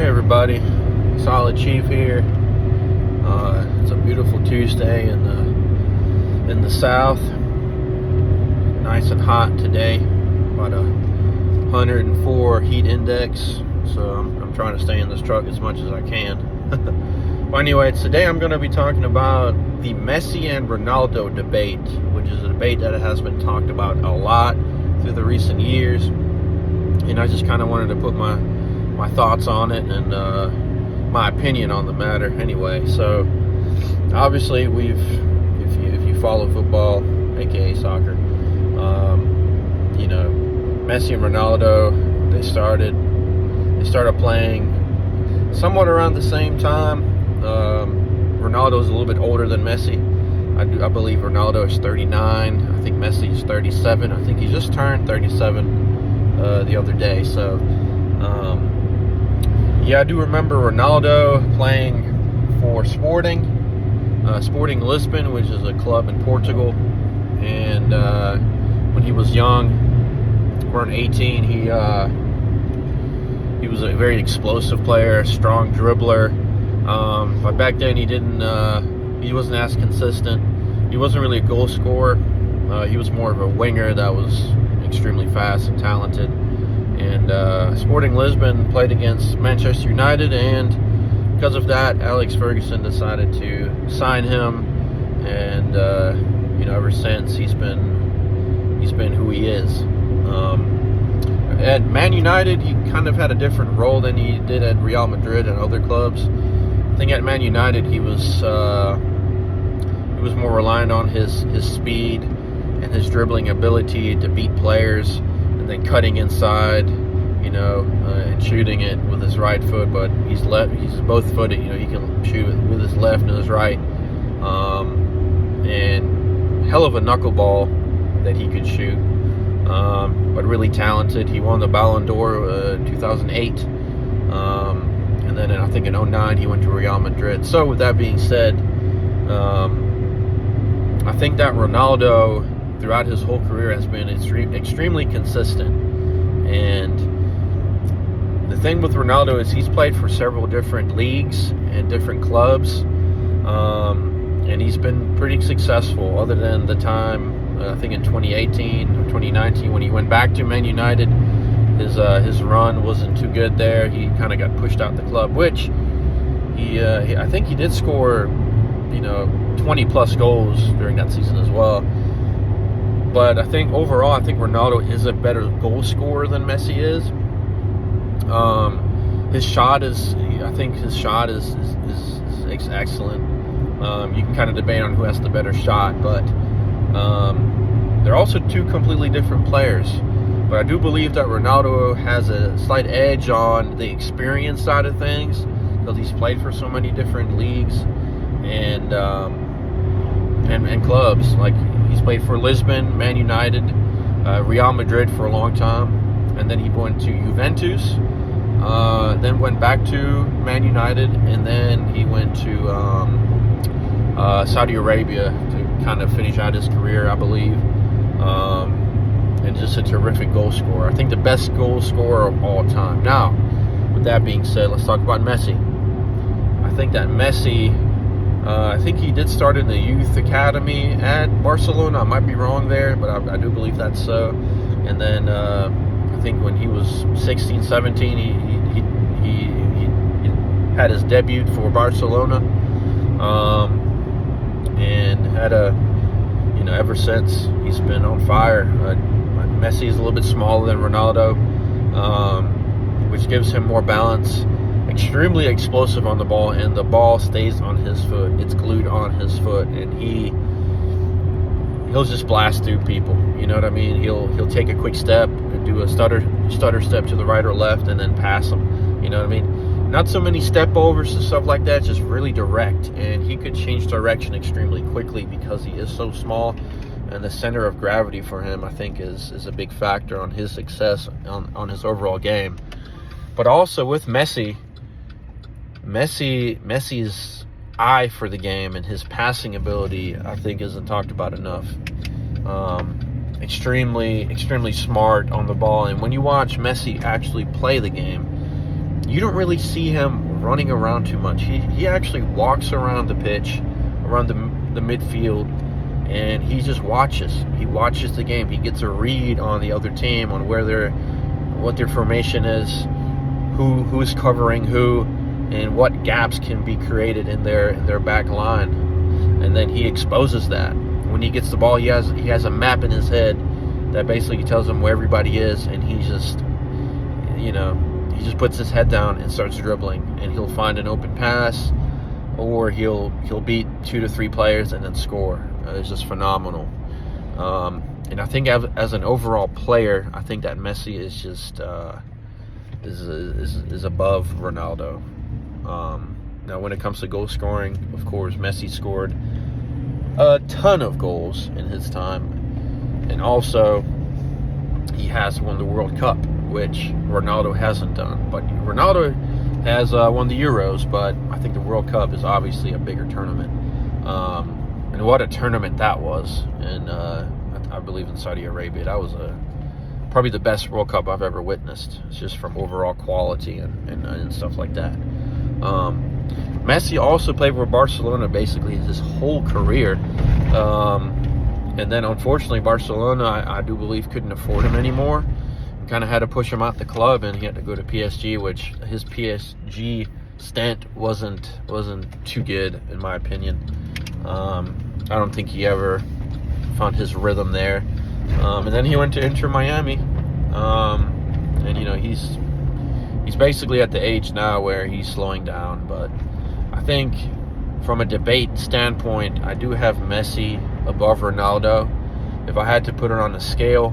Hey everybody, Solid Chief here. It's a beautiful Tuesday in the South. Nice and hot today, about 104 heat index. So I'm trying to stay in this truck as much as I can. Well, anyway, today I'm going to be talking about the Messi and Ronaldo debate, which is a debate that has been talked about a lot through the recent years. And I just kind of wanted to put my thoughts on it and my opinion on the matter. Anyway, so obviously if you follow football, aka soccer, Messi and Ronaldo, they started playing somewhat around the same time. Ronaldo's a little bit older than Messi. I believe Ronaldo is 39. I think Messi is 37. I think he just turned 37 the other day. So I do remember Ronaldo playing for Sporting Lisbon, which is a club in Portugal. And when he was young, around 18, he was a very explosive player, a strong dribbler. But back then he wasn't as consistent. He wasn't really a goal scorer. He was more of a winger that was extremely fast and talented. And Sporting Lisbon played against Manchester United, and because of that, Alex Ferguson decided to sign him. And ever since he's been who he is. At Man United, he kind of had a different role than he did at Real Madrid and other clubs. I think at Man United he was more reliant on his speed and his dribbling ability to beat players, and then cutting inside, and shooting it with his right foot. But he's both footed. He can shoot with his left and his right, and hell of a knuckleball that he could shoot. But really talented. He won the Ballon d'Or 2008. And then I think in 2009 he went to Real Madrid. So with that being said, I think that Ronaldo throughout his whole career has been extremely consistent. And the thing with Ronaldo is he's played for several different leagues and different clubs. And he's been pretty successful, other than the time, I think in 2018 or 2019 when he went back to Man United. His run wasn't too good there. He kind of got pushed out the club, which I think he did score 20 plus goals during that season as well. But I think overall, Ronaldo is a better goal scorer than Messi is. His shot is excellent. You can kind of debate on who has the better shot, but they're also two completely different players. But I do believe that Ronaldo has a slight edge on the experience side of things, because he's played for so many different leagues and clubs. Like, he's played for Lisbon, Man United, Real Madrid for a long time, and then he went to Juventus, then went back to Man United, and then he went to Saudi Arabia to kind of finish out his career, I believe. And just a terrific goal scorer. I think the best goal scorer of all time. Now, with that being said, let's talk about Messi. I think that Messi, I think he did start in the youth academy at Barcelona. I might be wrong there, but I do believe that's so. And then I think when he was 16, 17, he had his debut for Barcelona. And had ever since he's been on fire. Messi is a little bit smaller than Ronaldo, which gives him more balance. Extremely explosive on the ball, and the ball stays on his foot. It's glued on his foot, and he'll just blast through people. You know what I mean? He'll take a quick step, do a stutter step to the right or left, and then pass them. You know what I mean? Not so many step overs and stuff like that, just really direct. And he could change direction extremely quickly because he is so small. And the center of gravity for him, I think, is a big factor on his success on his overall game. But also with Messi's eye for the game and his passing ability, I think, isn't talked about enough. Extremely smart on the ball. And when you watch Messi actually play the game, you don't really see him running around too much. He actually walks around the pitch, around the midfield, and he just watches. He watches the game. He gets a read on the other team, on what their formation is, who's covering who, and what gaps can be created in their back line. And then he exposes that. When he gets the ball, he has a map in his head that basically tells him where everybody is, and he just puts his head down and starts dribbling, and he'll find an open pass, or he'll beat 2 to 3 players and then score. It's just phenomenal. And I think as an overall player, I think that Messi is just is above Ronaldo. Now, when it comes to goal scoring, of course, Messi scored a ton of goals in his time, and also he has won the World Cup, which Ronaldo hasn't done. But Ronaldo has won the Euros, but I think the World Cup is obviously a bigger tournament. And what a tournament that was! And I believe in Saudi Arabia, that was probably the best World Cup I've ever witnessed. It's just from overall quality and stuff like that. Messi also played for Barcelona basically his whole career. And then unfortunately Barcelona, I do believe, couldn't afford him anymore. Kind of had to push him out the club, and he had to go to PSG, which his PSG stint wasn't too good in my opinion. I don't think he ever found his rhythm there. And then he went to Inter Miami. And he's basically at the age now where he's slowing down. But I think from a debate standpoint, I do have Messi above Ronaldo. If I had to put it on a scale,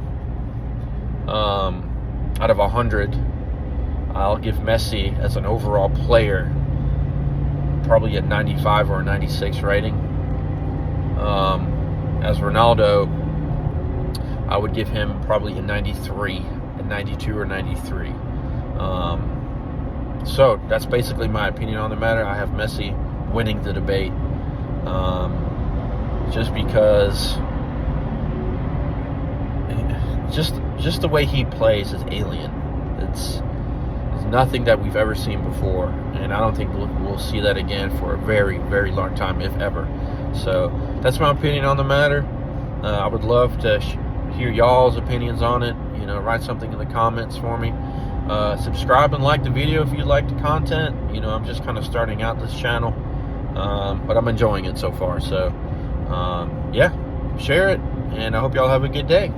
out of 100, I'll give Messi as an overall player probably a 95 or a 96 rating. As Ronaldo, I would give him probably a 93, a 92 or 93. So that's basically my opinion on the matter. I have Messi winning the debate, just because just the way he plays is alien. It's nothing that we've ever seen before, and I don't think we'll see that again for a very, very long time, if ever. So that's my opinion on the matter. I would love to hear y'all's opinions on it. Write something in the comments for me. Subscribe and like the video if you like the content. I'm just kind of starting out this channel, but I'm enjoying it so far. So yeah, share it, and I hope y'all have a good day.